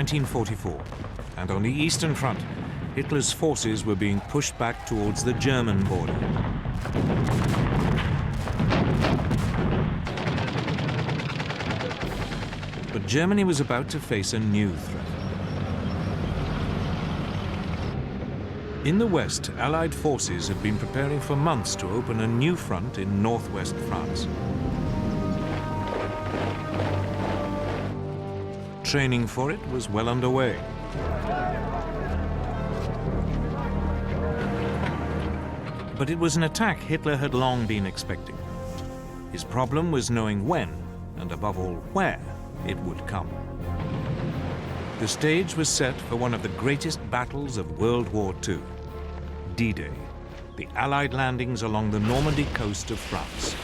1944, and on the Eastern Front, Hitler's forces were being pushed back towards the German border. But Germany was about to face a new threat. In the west, Allied forces had been preparing for months to open a new front in northwest France. Training for it was well underway. But it was an attack Hitler had long been expecting. His problem was knowing when, and above all where, it would come. The stage was set for one of the greatest battles of World War II, D-Day, the Allied landings along the Normandy coast of France.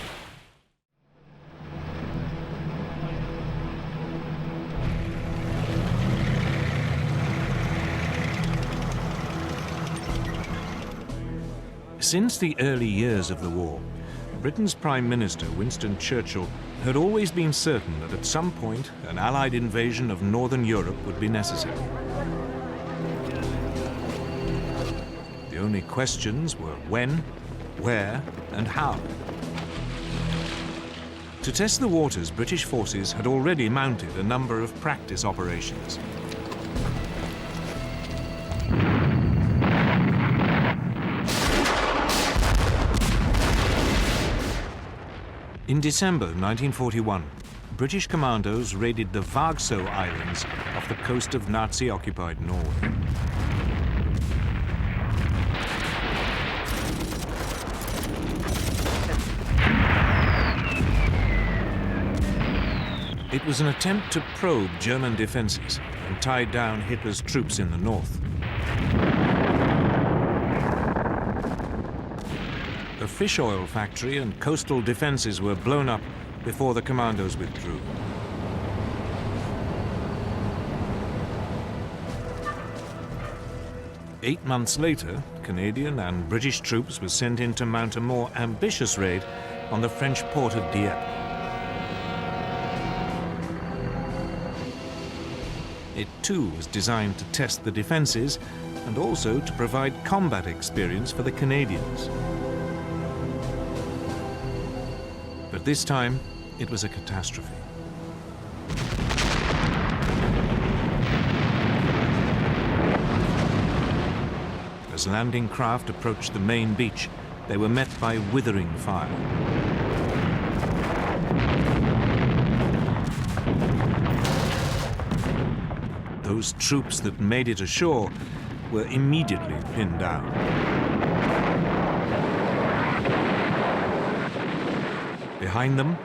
Since the early years of the war, Britain's Prime Minister, Winston Churchill, had always been certain that at some point an Allied invasion of Northern Europe would be necessary. The only questions were when, where, and how. To test the waters, British forces had already mounted a number of practice operations. In December 1941, British commandos raided the Vargso Islands off the coast of Nazi-occupied Norway. It was an attempt to probe German defenses and tie down Hitler's troops in the north. A fish oil factory and coastal defenses were blown up before the commandos withdrew. Eight months later, Canadian and British troops were sent in to mount a more ambitious raid on the French port of Dieppe. It too was designed to test the defenses and also to provide combat experience for the Canadians. But this time, it was a catastrophe. As landing craft approached the main beach, they were met by withering fire. Those troops that made it ashore were immediately pinned down. Behind them,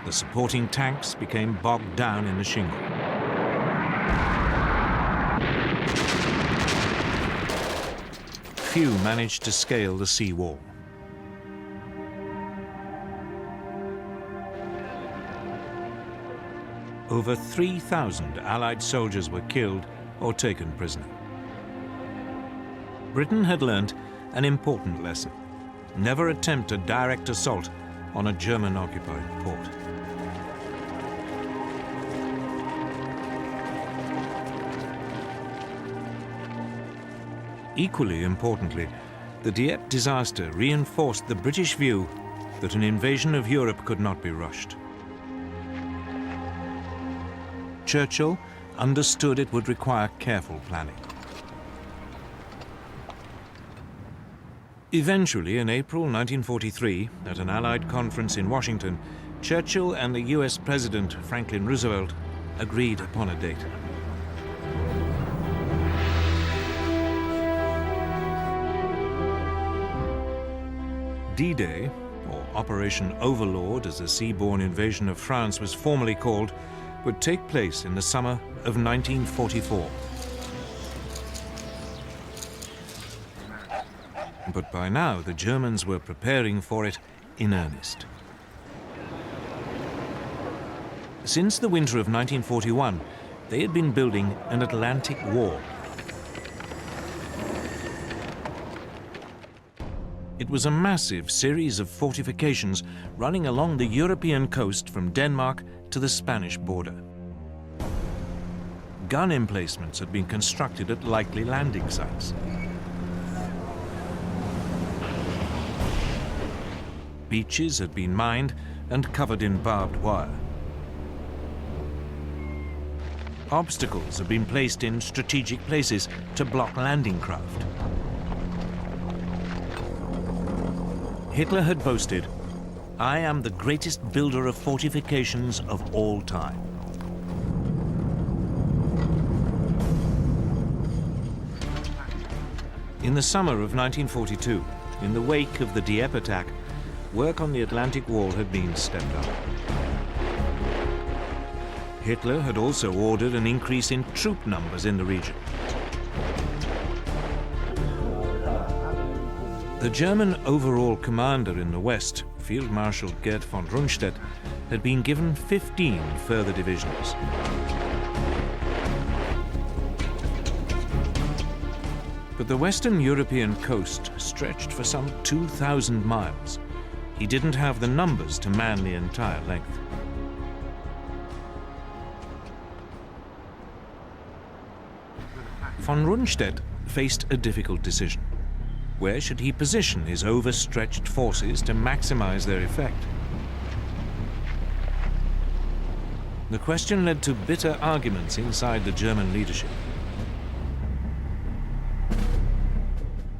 the supporting tanks became bogged down in the shingle. Few managed to scale the sea wall. Over 3,000 Allied soldiers were killed or taken prisoner. Britain had learnt an important lesson. Never attempt a direct assault on a German-occupied port. Equally importantly, the Dieppe disaster reinforced the British view that an invasion of Europe could not be rushed. Churchill understood it would require careful planning. Eventually, in April 1943, at an Allied conference in Washington, Churchill and the US President Franklin Roosevelt agreed upon a date. D-Day, or Operation Overlord as the seaborne invasion of France was formally called, would take place in the summer of 1944. But by now, the Germans were preparing for it in earnest. Since the winter of 1941, they had been building an Atlantic wall. It was a massive series of fortifications running along the European coast from Denmark to the Spanish border. gun emplacements had been constructed at likely landing sites. Beaches had been mined and covered in barbed wire. Obstacles had been placed in strategic places to block landing craft. Hitler had boasted, "I am the greatest builder of fortifications of all time." In the summer of 1942, in the wake of the Dieppe attack, work on the Atlantic Wall had been stepped up. Hitler had also ordered an increase in troop numbers in the region. The German overall commander in the west, Field Marshal Gerd von Rundstedt, had been given 15 further divisions. But the Western European coast stretched for some 2,000 miles. He didn't have the numbers to man the entire length. Von Rundstedt faced a difficult decision. Where should he position his overstretched forces to maximize their effect? The question led to bitter arguments inside the German leadership.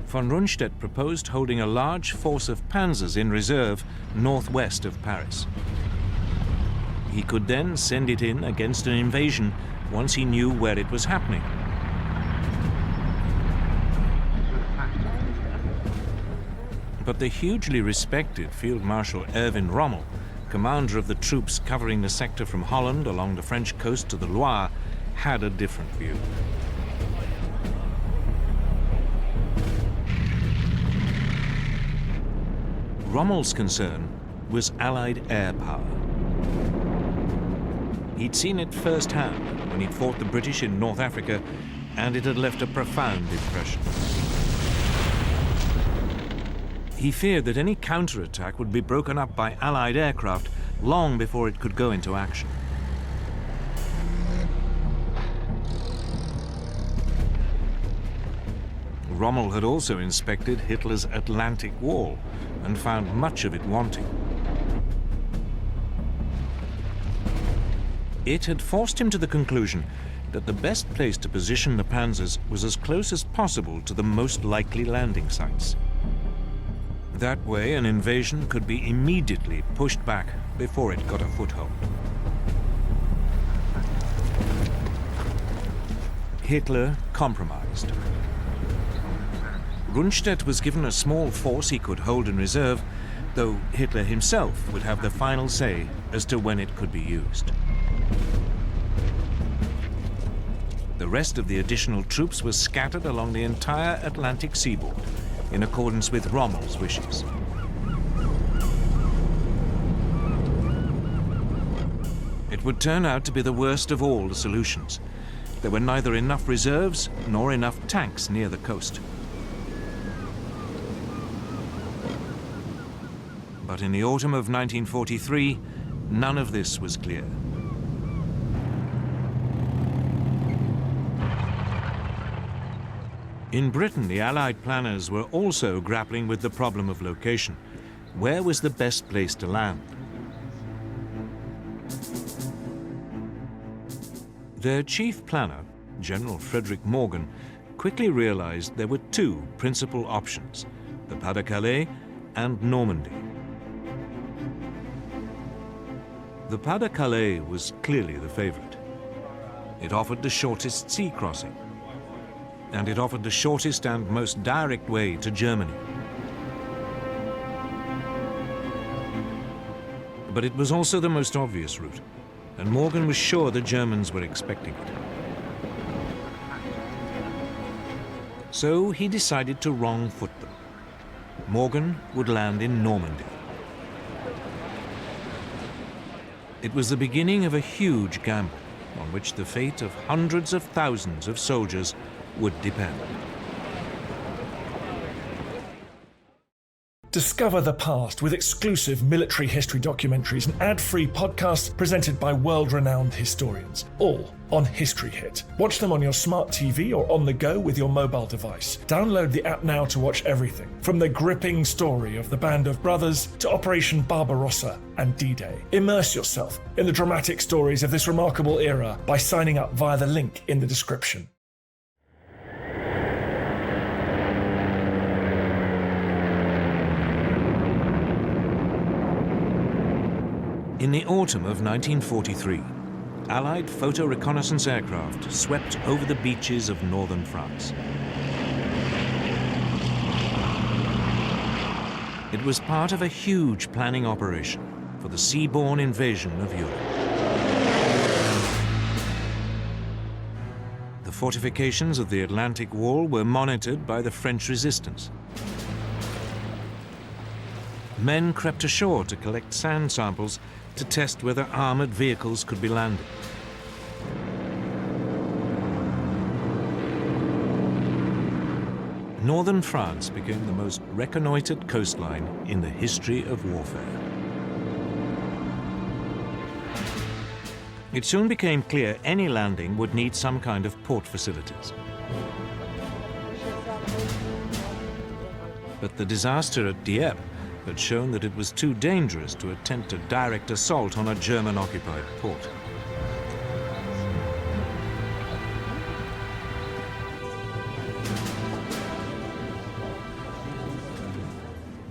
Von Rundstedt proposed holding a large force of panzers in reserve northwest of Paris. He could then send it in against an invasion once he knew where it was happening. But the hugely respected Field Marshal Erwin Rommel, commander of the troops covering the sector from Holland along the French coast to the Loire, had a different view. Rommel's concern was Allied air power. He'd seen it firsthand when he'd fought the British in North Africa, and it had left a profound impression. He feared that any counterattack would be broken up by Allied aircraft long before it could go into action. Rommel had also inspected Hitler's Atlantic Wall and found much of it wanting. It had forced him to the conclusion that the best place to position the panzers was as close as possible to the most likely landing sites. That way, an invasion could be immediately pushed back before it got a foothold. Hitler compromised. Rundstedt was given a small force he could hold in reserve, though Hitler himself would have the final say as to when it could be used. The rest of the additional troops was scattered along the entire Atlantic seaboard, in accordance with Rommel's wishes. It would turn out to be the worst of all the solutions. There were neither enough reserves nor enough tanks near the coast. But in the autumn of 1943, none of this was clear. In Britain, the Allied planners were also grappling with the problem of location. Where was the best place to land? Their chief planner, General Frederick Morgan, quickly realized there were two principal options, the Pas-de-Calais and Normandy. The Pas-de-Calais was clearly the favorite. It offered the shortest sea crossing, and it offered the shortest and most direct way to Germany. But it was also the most obvious route, and Morgan was sure the Germans were expecting it. So he decided to wrong-foot them. Morgan would land in Normandy. It was the beginning of a huge gamble on which the fate of hundreds of thousands of soldiers would depend. Discover the past with exclusive military history documentaries and ad-free podcasts presented by world-renowned historians, all on History Hit. Watch them on your smart TV or on the go with your mobile device. Download the app now to watch everything, from the gripping story of the Band of Brothers to Operation Barbarossa and D-Day. Immerse yourself in the dramatic stories of this remarkable era by signing up via the link in the description. In the autumn of 1943, Allied photo reconnaissance aircraft swept over the beaches of northern France. It was part of a huge planning operation for the seaborne invasion of Europe. The fortifications of the Atlantic Wall were monitored by the French resistance. Men crept ashore to collect sand samples to test whether armored vehicles could be landed. Northern France became the most reconnoitred coastline in the history of warfare. It soon became clear any landing would need some kind of port facilities. But the disaster at Dieppe had shown that it was too dangerous to attempt a direct assault on a German-occupied port.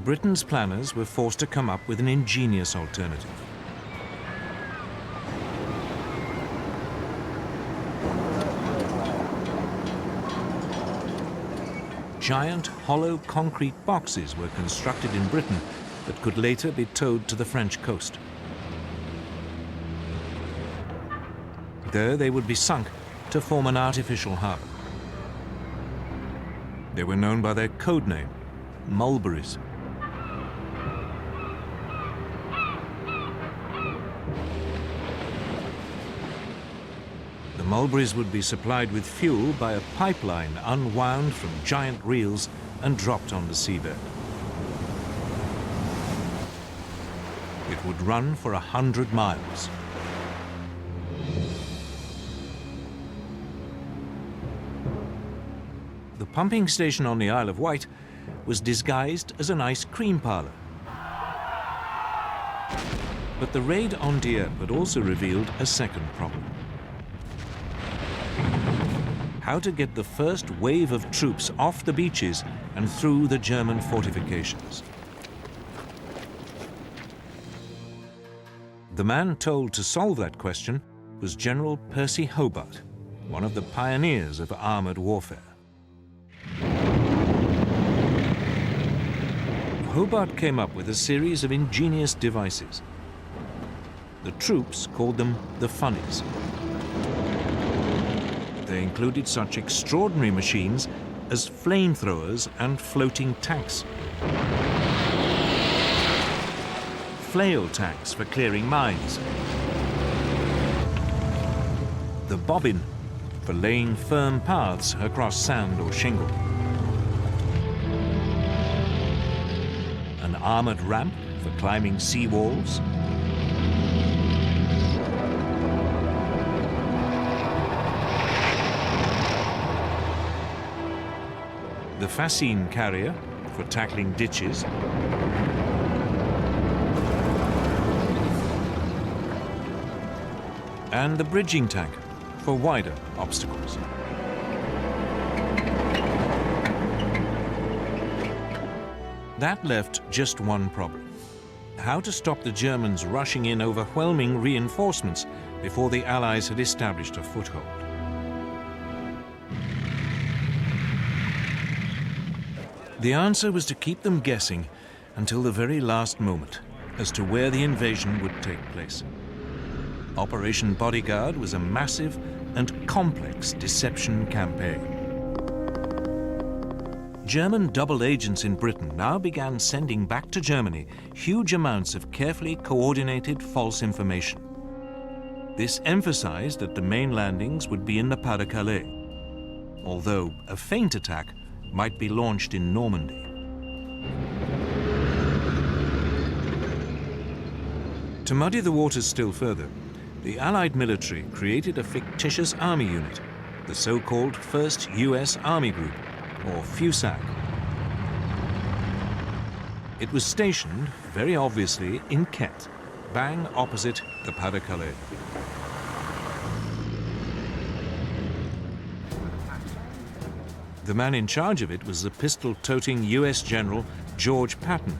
Britain's planners were forced to come up with an ingenious alternative. Giant, hollow concrete boxes were constructed in Britain that could later be towed to the French coast. There they would be sunk to form an artificial harbour. They were known by their code name, mulberries. The mulberries would be supplied with fuel by a pipeline unwound from giant reels and dropped on the seabed. It would run for 100 miles. The pumping station on the Isle of Wight was disguised as an ice cream parlour. But the raid on Dieppe had also revealed a second problem: how to get the first wave of troops off the beaches and through the German fortifications. The man told to solve that question was General Percy Hobart, one of the pioneers of armoured warfare. Hobart came up with a series of ingenious devices. The troops called them the funnies. They included such extraordinary machines as flamethrowers and floating tanks. Flail tanks for clearing mines. The bobbin for laying firm paths across sand or shingle. An armoured ramp for climbing sea walls. The fascine carrier for tackling ditches. And the bridging tank for wider obstacles. That left just one problem: how to stop the Germans rushing in overwhelming reinforcements before the Allies had established a foothold. The answer was to keep them guessing until the very last moment as to where the invasion would take place. Operation Bodyguard was a massive and complex deception campaign. German double agents in Britain now began sending back to Germany huge amounts of carefully coordinated false information. This emphasized that the main landings would be in the Pas-de-Calais, although a feint attack might be launched in Normandy. To muddy the waters still further, the Allied military created a fictitious army unit, the so-called 1st US Army Group, or FUSAG. It was stationed, very obviously, in Kent, bang opposite the Pas-de-Calais. The man in charge of it was the pistol-toting US General George Patton,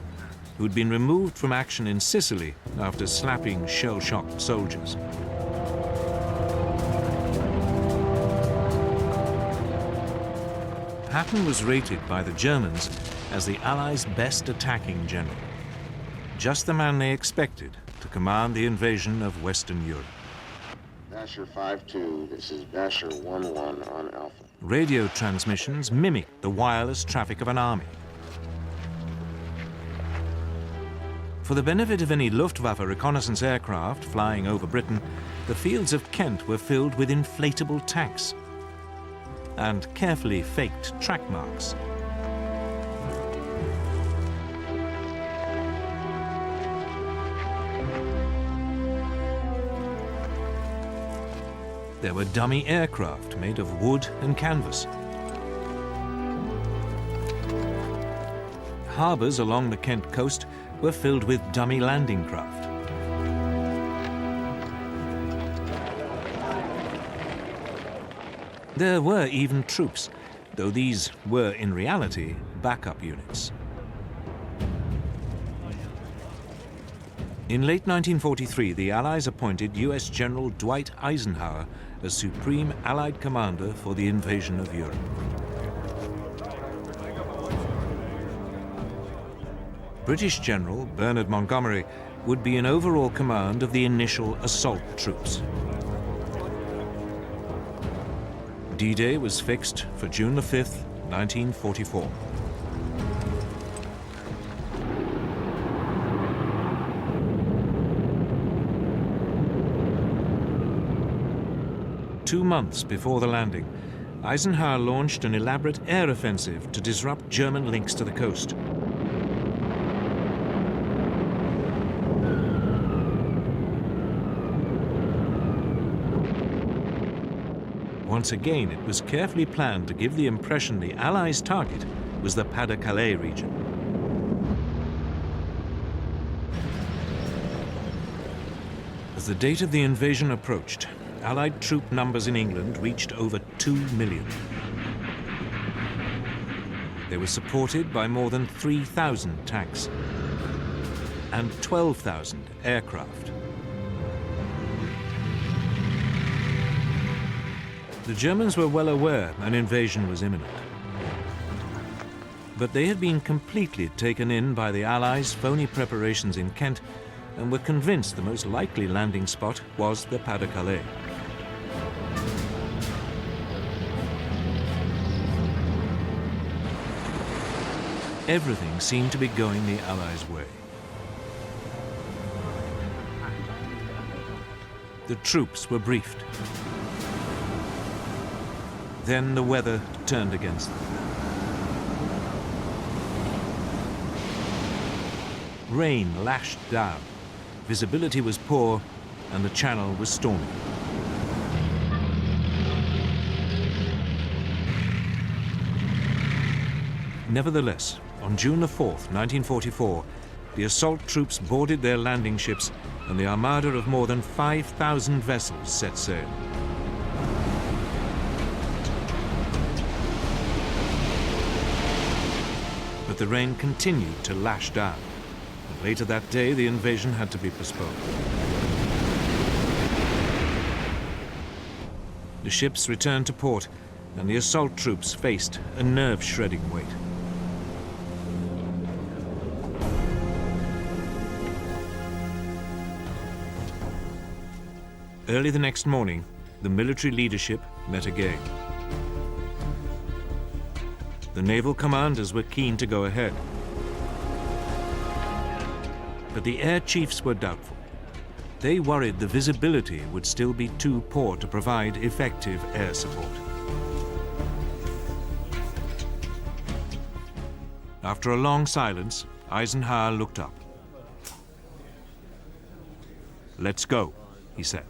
who'd been removed from action in Sicily after slapping shell-shocked soldiers. Patton was rated by the Germans as the Allies' best attacking general, just the man they expected to command the invasion of Western Europe. Basher 5-2, this is Basher 1-1 on Alpha. Radio transmissions mimicked the wireless traffic of an army. For the benefit of any Luftwaffe reconnaissance aircraft flying over Britain, the fields of Kent were filled with inflatable tanks and carefully faked track marks. There were dummy aircraft made of wood and canvas. Harbours along the Kent coast were filled with dummy landing craft. There were even troops, though these were in reality backup units. In late 1943, the Allies appointed US General Dwight Eisenhower as Supreme Allied Commander for the invasion of Europe. British General Bernard Montgomery would be in overall command of the initial assault troops. D-Day was fixed for June the 5th, 1944. Two months before the landing, Eisenhower launched an elaborate air offensive to disrupt German links to the coast. Once again, it was carefully planned to give the impression the Allies' target was the Pas-de-Calais region. As the date of the invasion approached, Allied troop numbers in England reached over 2 million. They were supported by more than 3,000 tanks and 12,000 aircraft. The Germans were well aware an invasion was imminent. But they had been completely taken in by the Allies' phony preparations in Kent and were convinced the most likely landing spot was the Pas-de-Calais. Everything seemed to be going the Allies' way. The troops were briefed. Then the weather turned against them. Rain lashed down, visibility was poor, and the channel was stormy. Nevertheless, on June the 4th, 1944, the assault troops boarded their landing ships and the armada of more than 5,000 vessels set sail. But the rain continued to lash down. And later that day, the invasion had to be postponed. The ships returned to port, and the assault troops faced a nerve-shredding wait. Early the next morning, the military leadership met again. The naval commanders were keen to go ahead. But the air chiefs were doubtful. They worried the visibility would still be too poor to provide effective air support. After a long silence, Eisenhower looked up. "Let's go," he said.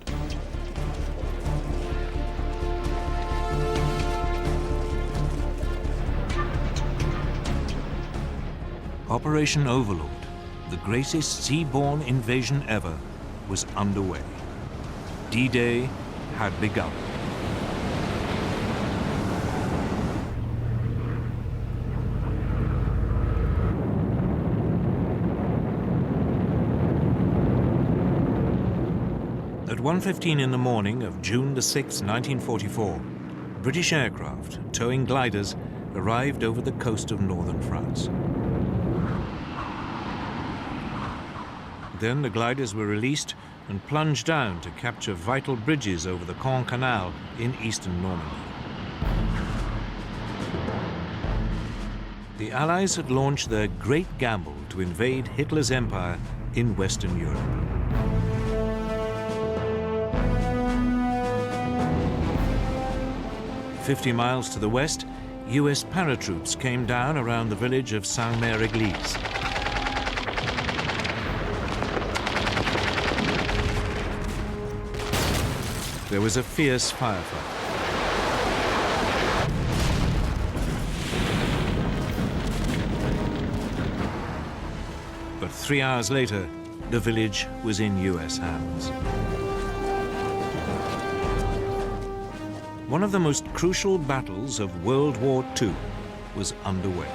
Operation Overlord, the greatest seaborne invasion ever, was underway. D-Day had begun. At 1:15 in the morning of June the 6th, 1944, British aircraft towing gliders arrived over the coast of northern France. Then the gliders were released and plunged down to capture vital bridges over the Caen Canal in eastern Normandy. The Allies had launched their great gamble to invade Hitler's empire in Western Europe. "50 miles to the west, US paratroops came down around the village of Saint-Mère-Église. There was a fierce firefight. But 3 hours later, the village was in US hands. One of the most crucial battles of World War II was underway.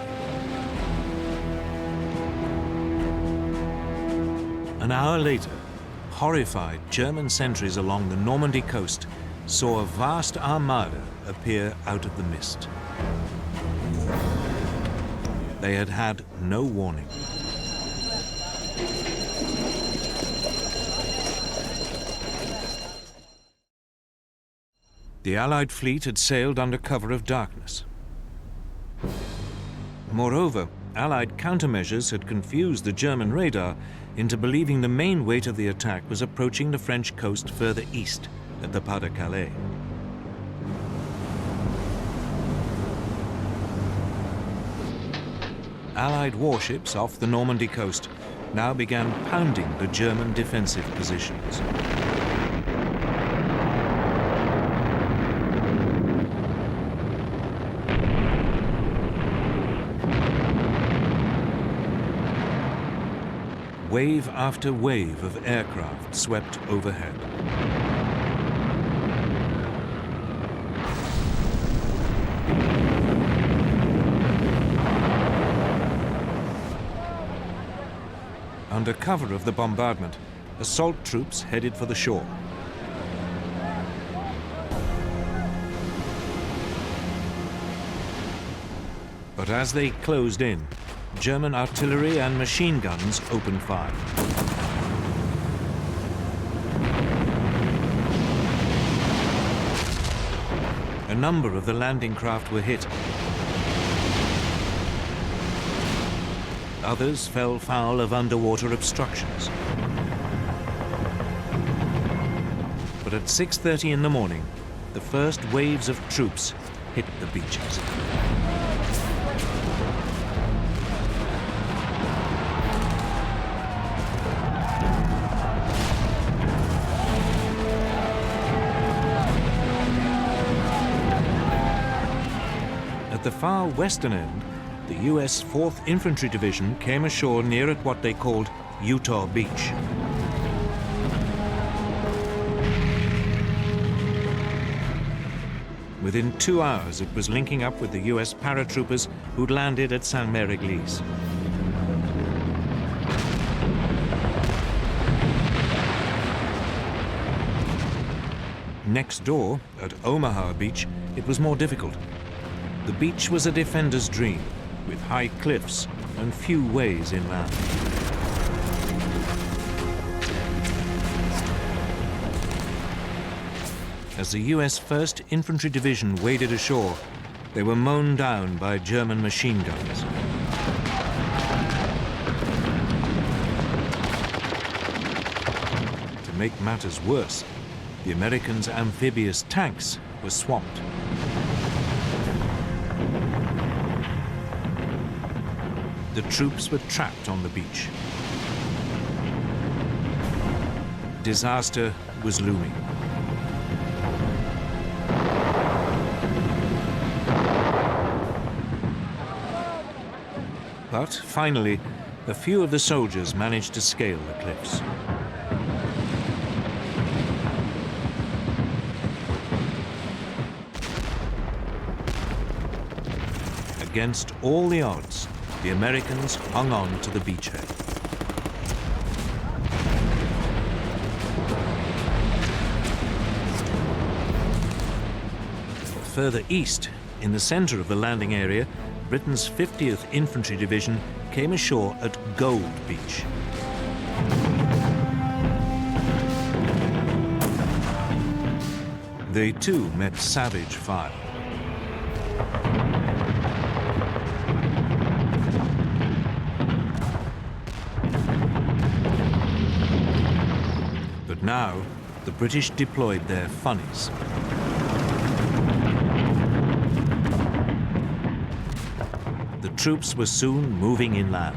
An hour later, horrified German sentries along the Normandy coast saw a vast armada appear out of the mist. They had had no warning. The Allied fleet had sailed under cover of darkness. Moreover, Allied countermeasures had confused the German radar into believing the main weight of the attack was approaching the French coast further east at the Pas-de-Calais. Allied warships off the Normandy coast now began pounding the German defensive positions. Wave after wave of aircraft swept overhead. Under cover of the bombardment, assault troops headed for the shore. But as they closed in, German artillery and machine guns opened fire. A number of the landing craft were hit. Others fell foul of underwater obstructions. But at 6:30 in the morning, the first waves of troops hit the beaches. At the far western end, the US 4th Infantry Division came ashore near at what they called Utah Beach. Within 2 hours, it was linking up with the US paratroopers who'd landed at Saint-Mère-Église. Next door, at Omaha Beach, it was more difficult. The beach was a defender's dream, with high cliffs and few ways inland. As the US 1st Infantry Division waded ashore, they were mown down by German machine guns. To make matters worse, the Americans' amphibious tanks were swamped. The troops were trapped on the beach. Disaster was looming. But finally, a few of the soldiers managed to scale the cliffs. Against all the odds, the Americans hung on to the beachhead. Further east, in the center of the landing area, Britain's 50th Infantry Division came ashore at Gold Beach. They too met savage fire. But now, the British deployed their funnies. The troops were soon moving inland.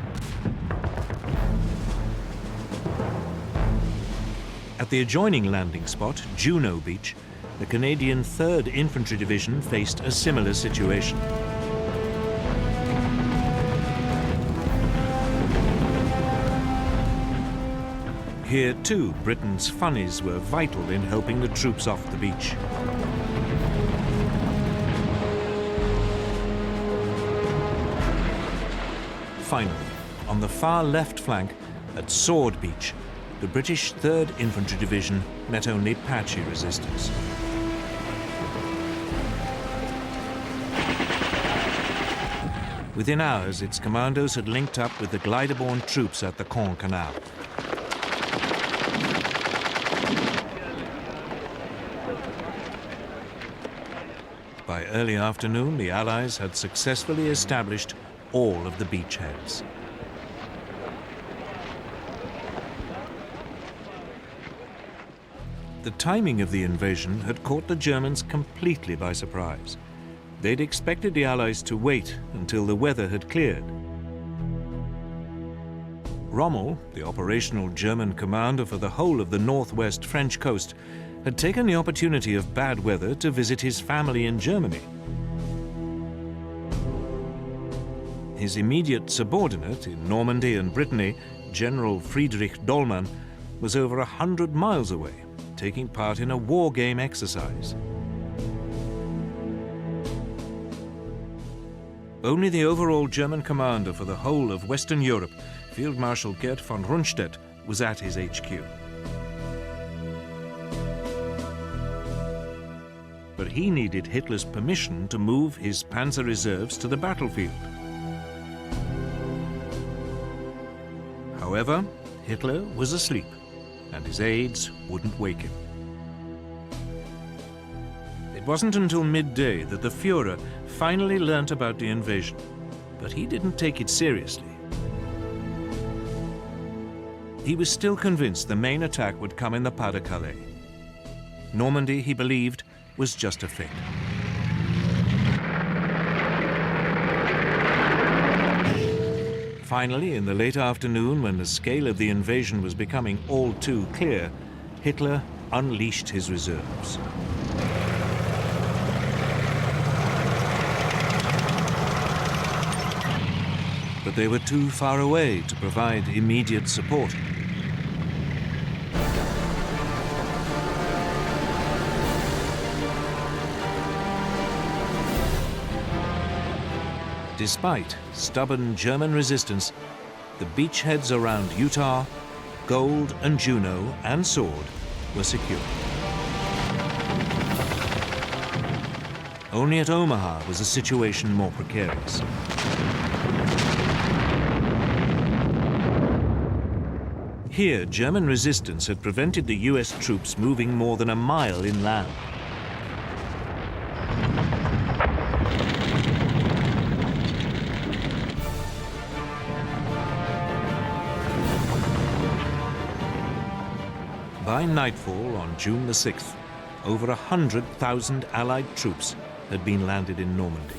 At the adjoining landing spot, Juno Beach, the Canadian 3rd Infantry Division faced a similar situation. Here too, Britain's funnies were vital in helping the troops off the beach. Finally, on the far left flank, at Sword Beach, the British 3rd Infantry Division met only patchy resistance. Within hours, its commandos had linked up with the glider-borne troops at the Caen Canal. By early afternoon, the Allies had successfully established all of the beachheads. The timing of the invasion had caught the Germans completely by surprise. They'd expected the Allies to wait until the weather had cleared. Rommel, the operational German commander for the whole of the northwest French coast, had taken the opportunity of bad weather to visit his family in Germany. His immediate subordinate in Normandy and Brittany, General Friedrich Dollmann, was over 100 miles away, taking part in a war game exercise. Only the overall German commander for the whole of Western Europe, Field Marshal Gerd von Rundstedt, was at his HQ. But he needed Hitler's permission to move his panzer reserves to the battlefield. However, Hitler was asleep, and his aides wouldn't wake him. It wasn't until midday that the Führer finally learnt about the invasion, but he didn't take it seriously. He was still convinced the main attack would come in the Pas-de-Calais. Normandy, he believed, was just a feint. Finally, in the late afternoon, when the scale of the invasion was becoming all too clear, Hitler unleashed his reserves. But they were too far away to provide immediate support. Despite stubborn German resistance, the beachheads around Utah, Gold and Juno and Sword were secure. Only at Omaha was the situation more precarious. Here, German resistance had prevented the US troops moving more than a mile inland. By nightfall on June the 6th, over 100,000 Allied troops had been landed in Normandy.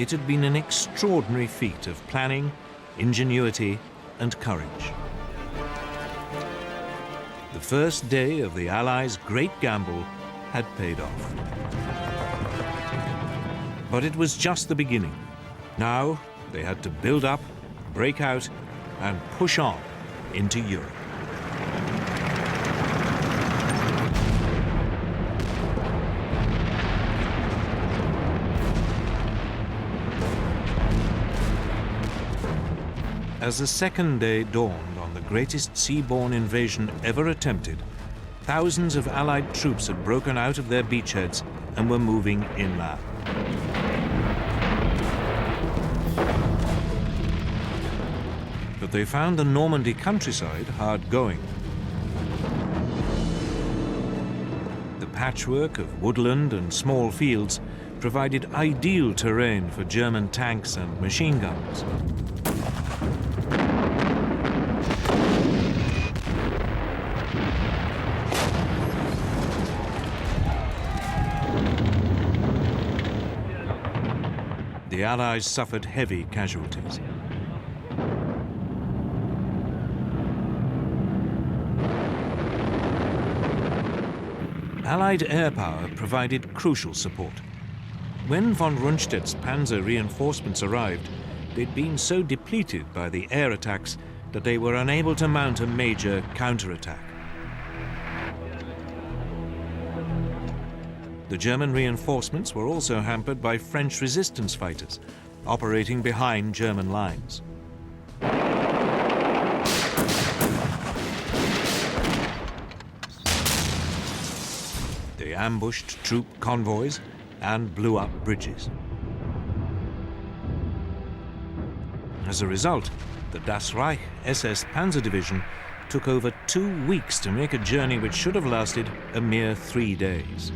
It had been an extraordinary feat of planning, ingenuity, and courage. The first day of the Allies' great gamble had paid off. But it was just the beginning. Now they had to build up, break out, and push on into Europe. As the second day dawned on the greatest seaborne invasion ever attempted, thousands of Allied troops had broken out of their beachheads and were moving inland. But they found the Normandy countryside hard going. The patchwork of woodland and small fields provided ideal terrain for German tanks and machine guns. The Allies suffered heavy casualties. Allied air power provided crucial support. When von Rundstedt's panzer reinforcements arrived, they'd been so depleted by the air attacks that they were unable to mount a major counterattack. The German reinforcements were also hampered by French resistance fighters, operating behind German lines. They ambushed troop convoys and blew up bridges. As a result, the Das Reich SS Panzer Division took over 2 weeks to make a journey which should have lasted a mere 3 days.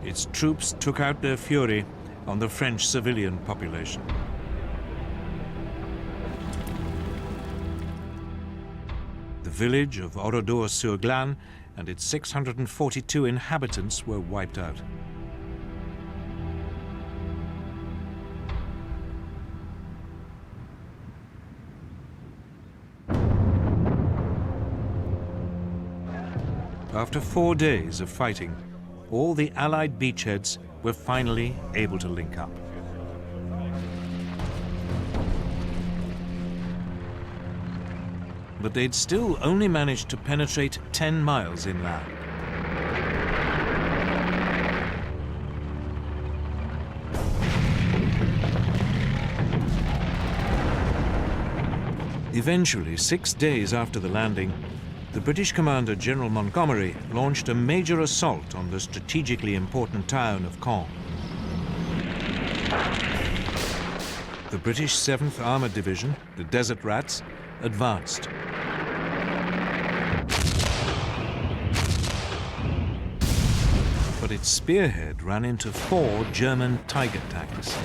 Its troops took out their fury on the French civilian population. The village of Oradour-sur-Glane and its 642 inhabitants were wiped out. After 4 days of fighting, all the Allied beachheads were finally able to link up. But they'd still only managed to penetrate 10 miles inland. Eventually, 6 days after the landing, the British commander, General Montgomery, launched a major assault on the strategically important town of Caen. The British 7th Armoured Division, the Desert Rats, advanced. But its spearhead ran into 4 German Tiger tanks.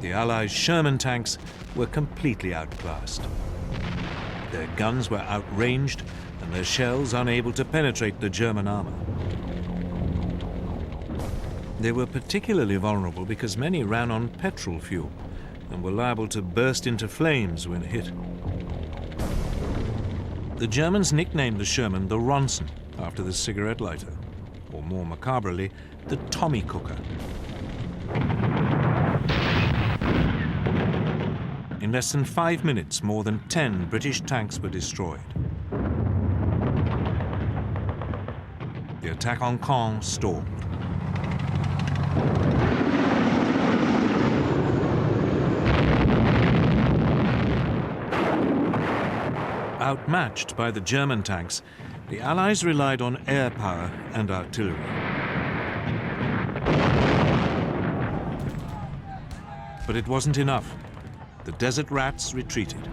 The Allies' Sherman tanks were completely outclassed. Their guns were outranged and their shells unable to penetrate the German armor. They were particularly vulnerable because many ran on petrol fuel and were liable to burst into flames when hit. The Germans nicknamed the Sherman the Ronson, after the cigarette lighter, or more macabrely, the Tommy Cooker. In less than 5 minutes, more than 10 British tanks were destroyed. The attack on Caen stalled. Outmatched by the German tanks, the Allies relied on air power and artillery. But it wasn't enough. The Desert Rats retreated.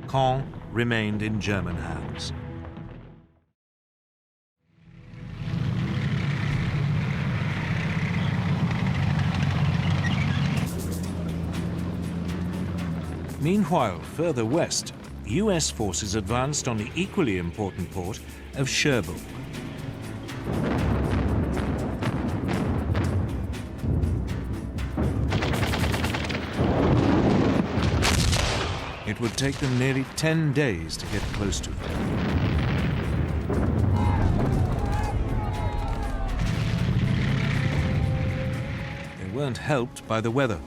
Caen remained in German hands. Meanwhile, further west, US forces advanced on the equally important port of Cherbourg. It would take them nearly 10 days to get close to it. They weren't helped by the weather.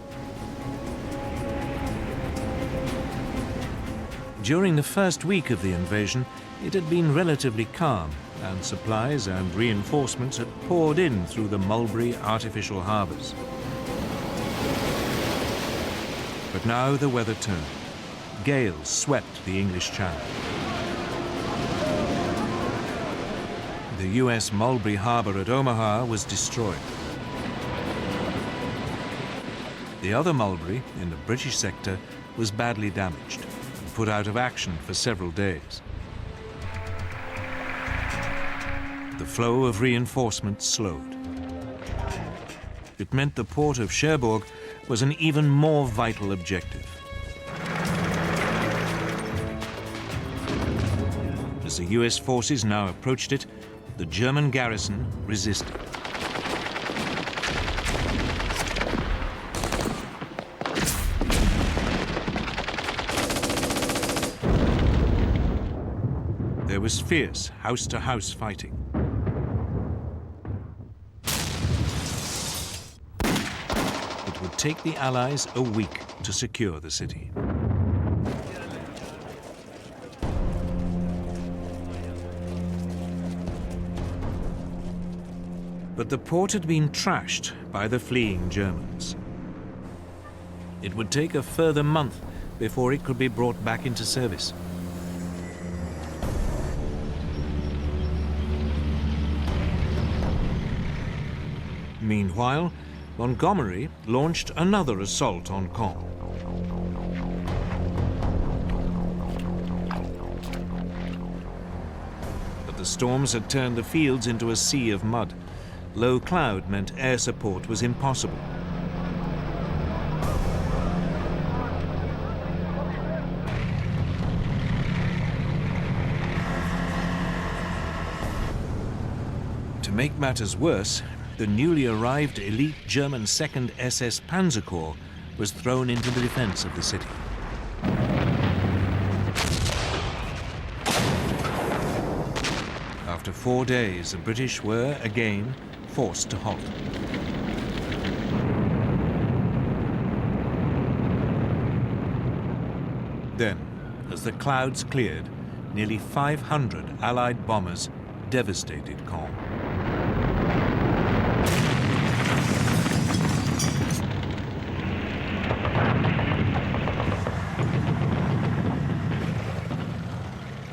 During the first week of the invasion, it had been relatively calm, and supplies and reinforcements had poured in through the Mulberry artificial harbours. But now the weather turned. Gales swept the English Channel. The US Mulberry Harbour at Omaha was destroyed. The other Mulberry, in the British sector, was badly damaged and put out of action for several days. The flow of reinforcements slowed. It meant the port of Cherbourg was an even more vital objective. As the US forces now approached it, the German garrison resisted. There was fierce house-to-house fighting. It would take the Allies a week to secure the city. But the port had been trashed by the fleeing Germans. It would take a further month before it could be brought back into service. Meanwhile, Montgomery launched another assault on Caen. But the storms had turned the fields into a sea of mud. Low cloud meant air support was impossible. To make matters worse, the newly arrived elite German 2nd SS Panzer Corps was thrown into the defense of the city. After 4 days, the British were, again, forced to halt. Then, as the clouds cleared, nearly 500 Allied bombers devastated Caen.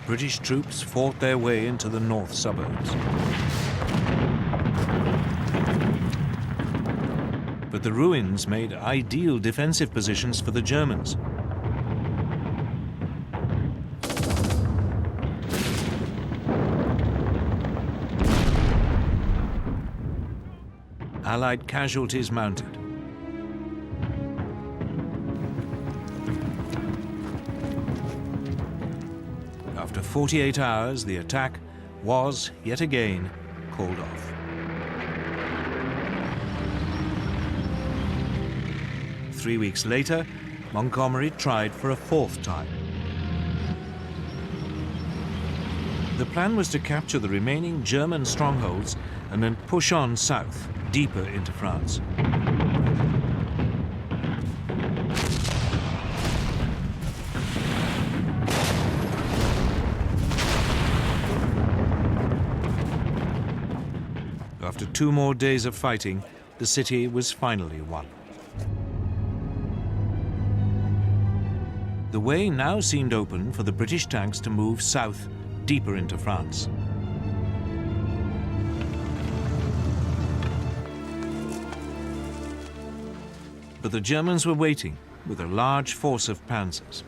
British troops fought their way into the north suburbs. But the ruins made ideal defensive positions for the Germans. Allied casualties mounted. After 48 hours, the attack was, yet again, called off. 3 weeks later, Montgomery tried for a 4th time. The plan was to capture the remaining German strongholds and then push on south, deeper into France. After 2 more days of fighting, the city was finally won. The way now seemed open for the British tanks to move south, deeper into France. But the Germans were waiting with a large force of panzers.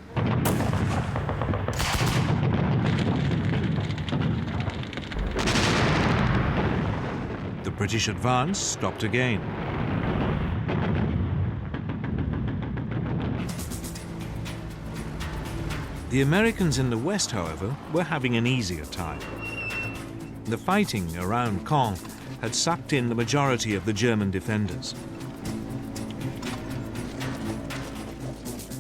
The British advance stopped again. The Americans in the west, however, were having an easier time. The fighting around Caen had sucked in the majority of the German defenders.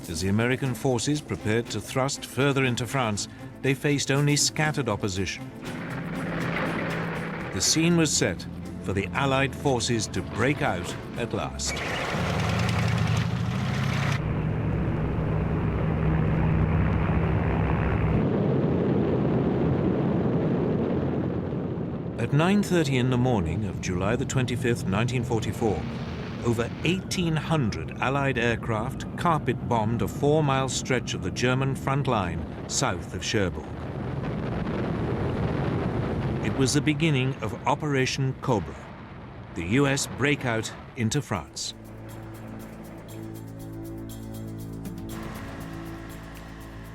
As the American forces prepared to thrust further into France, they faced only scattered opposition. The scene was set for the Allied forces to break out at last. At 9:30 in the morning of July the 25th, 1944, over 1,800 Allied aircraft carpet-bombed a 4-mile stretch of the German front line south of Cherbourg. It was the beginning of Operation Cobra, the US breakout into France.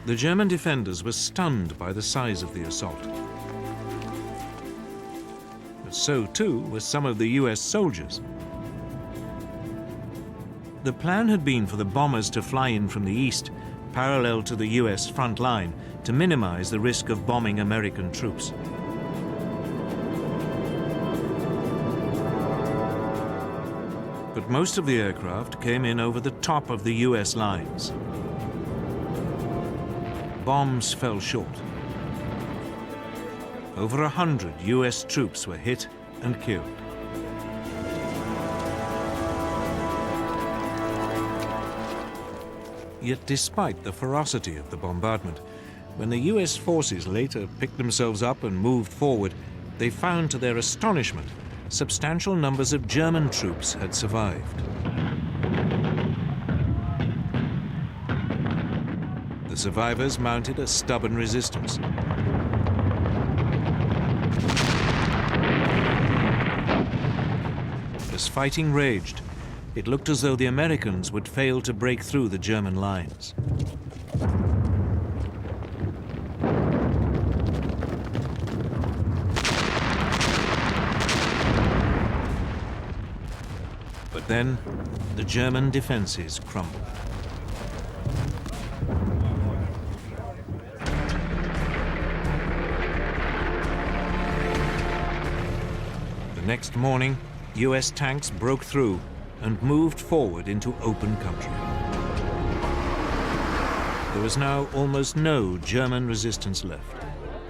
The German defenders were stunned by the size of the assault. But so too were some of the US soldiers. The plan had been for the bombers to fly in from the east, parallel to the US front line, to minimize the risk of bombing American troops. But most of the aircraft came in over the top of the US lines. Bombs fell short. Over 100 US troops were hit and killed. Yet despite the ferocity of the bombardment, when the US forces later picked themselves up and moved forward, they found to their astonishment substantial numbers of German troops had survived. The survivors mounted a stubborn resistance. As fighting raged, it looked as though the Americans would fail to break through the German lines. But then, the German defenses crumbled. The next morning, US tanks broke through and moved forward into open country. There was now almost no German resistance left,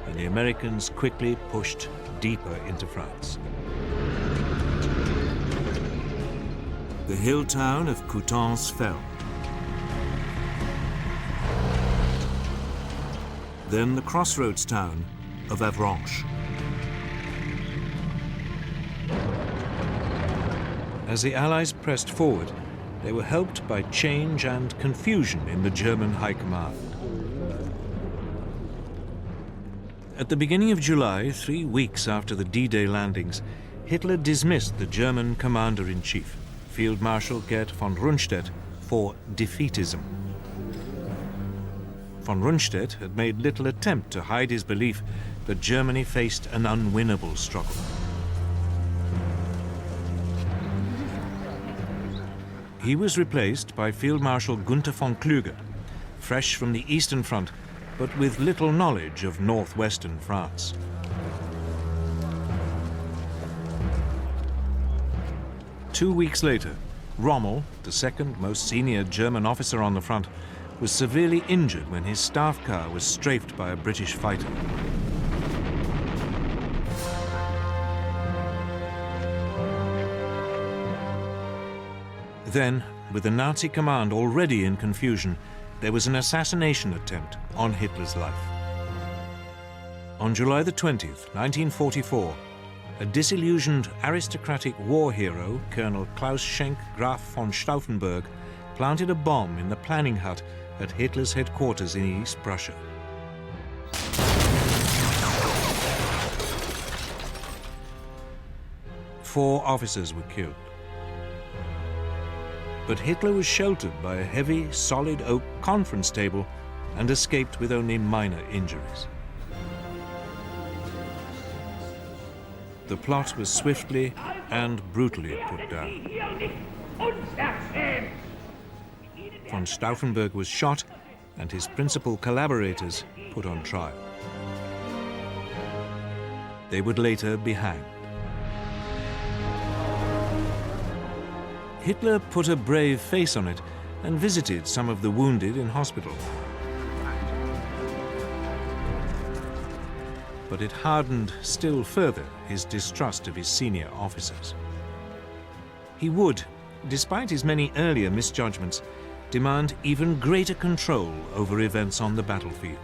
and the Americans quickly pushed deeper into France. The hill town of Coutances fell. Then the crossroads town of Avranches. As the Allies pressed forward, they were helped by change and confusion in the German High Command. At the beginning of July, 3 weeks after the D-Day landings, Hitler dismissed the German commander-in-chief, Field Marshal Gerd von Rundstedt, for defeatism. Von Rundstedt had made little attempt to hide his belief that Germany faced an unwinnable struggle. He was replaced by Field Marshal Gunther von Kluge, fresh from the Eastern Front, but with little knowledge of northwestern France. Two weeks later, Rommel, the second most senior German officer on the front, was severely injured when his staff car was strafed by a British fighter. Then, with the Nazi command already in confusion, there was an assassination attempt on Hitler's life. On July the 20th, 1944, a disillusioned aristocratic war hero, Colonel Klaus Schenk Graf von Stauffenberg, planted a bomb in the planning hut at Hitler's headquarters in East Prussia. Four officers were killed. But Hitler was sheltered by a heavy, solid oak conference table and escaped with only minor injuries. The plot was swiftly and brutally put down. Von Stauffenberg was shot, and his principal collaborators put on trial. They would later be hanged. Hitler put a brave face on it and visited some of the wounded in hospital. But it hardened still further his distrust of his senior officers. He would, despite his many earlier misjudgments, demand even greater control over events on the battlefield.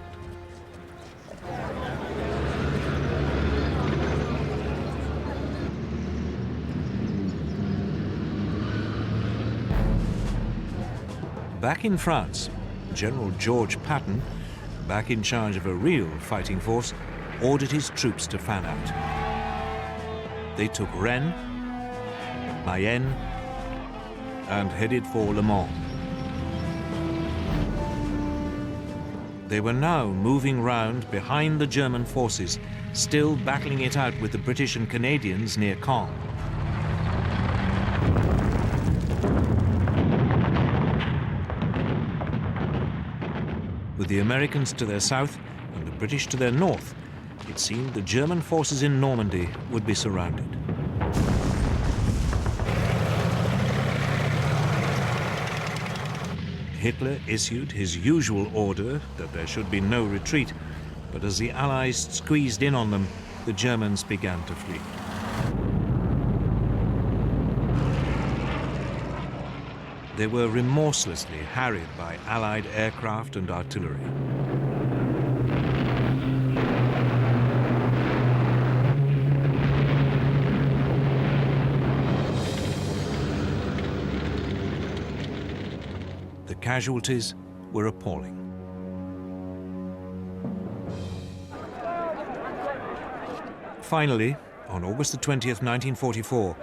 Back in France, General George Patton, back in charge of a real fighting force, ordered his troops to fan out. They took Rennes, Mayenne, and headed for Le Mans. They were now moving round behind the German forces, still battling it out with the British and Canadians near Caen. With the Americans to their south and the British to their north, it seemed the German forces in Normandy would be surrounded. Hitler issued his usual order that there should be no retreat, but as the Allies squeezed in on them, the Germans began to flee. They were remorselessly harried by Allied aircraft and artillery. The casualties were appalling. Finally, on August the 20th, 1944,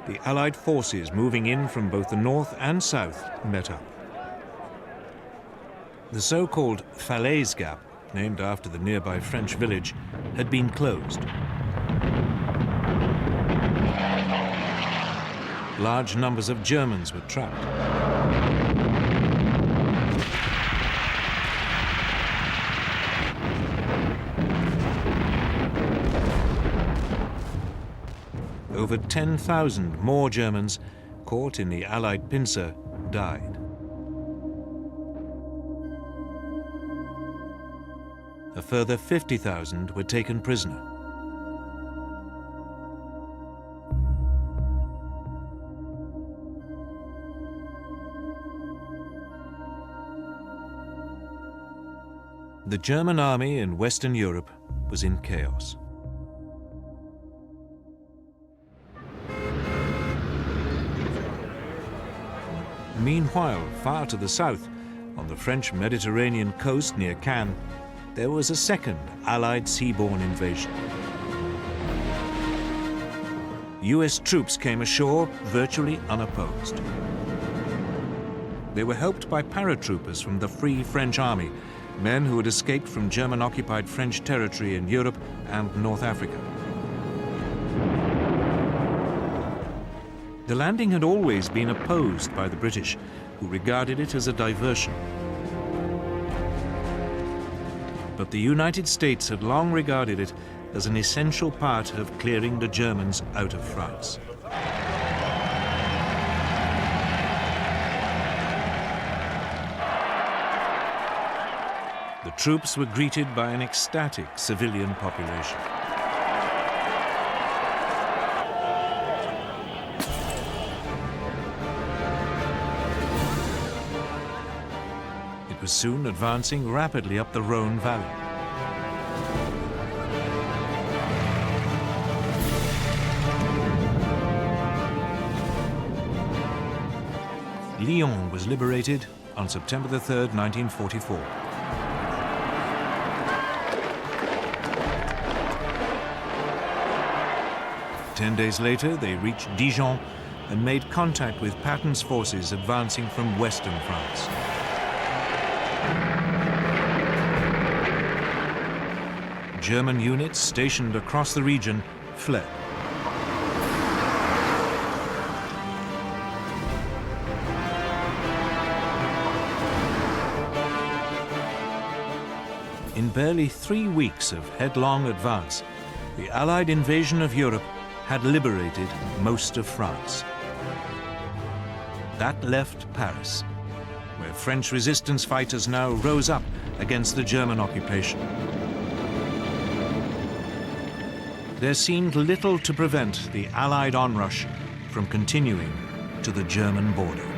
the Allied forces moving in from both the north and south met up. The so-called Falaise Gap, named after the nearby French village, had been closed. Large numbers of Germans were trapped. Over 10,000 more Germans, caught in the Allied pincer, died. A further 50,000 were taken prisoner. The German army in Western Europe was in chaos. Meanwhile, far to the south, on the French Mediterranean coast near Caen, there was a second Allied seaborne invasion. US troops came ashore virtually unopposed. They were helped by paratroopers from the Free French Army, men who had escaped from German-occupied French territory in Europe and North Africa. The landing had always been opposed by the British, who regarded it as a diversion. But the United States had long regarded it as an essential part of clearing the Germans out of France. The troops were greeted by an ecstatic civilian population. It was soon advancing rapidly up the Rhone Valley. Lyon was liberated on September the 3rd, 1944. Ten days later, they reached Dijon and made contact with Patton's forces advancing from western France. German units stationed across the region fled. In barely 3 weeks of headlong advance, the Allied invasion of Europe had liberated most of France. That left Paris, where French resistance fighters now rose up against the German occupation. There seemed little to prevent the Allied onrush from continuing to the German border.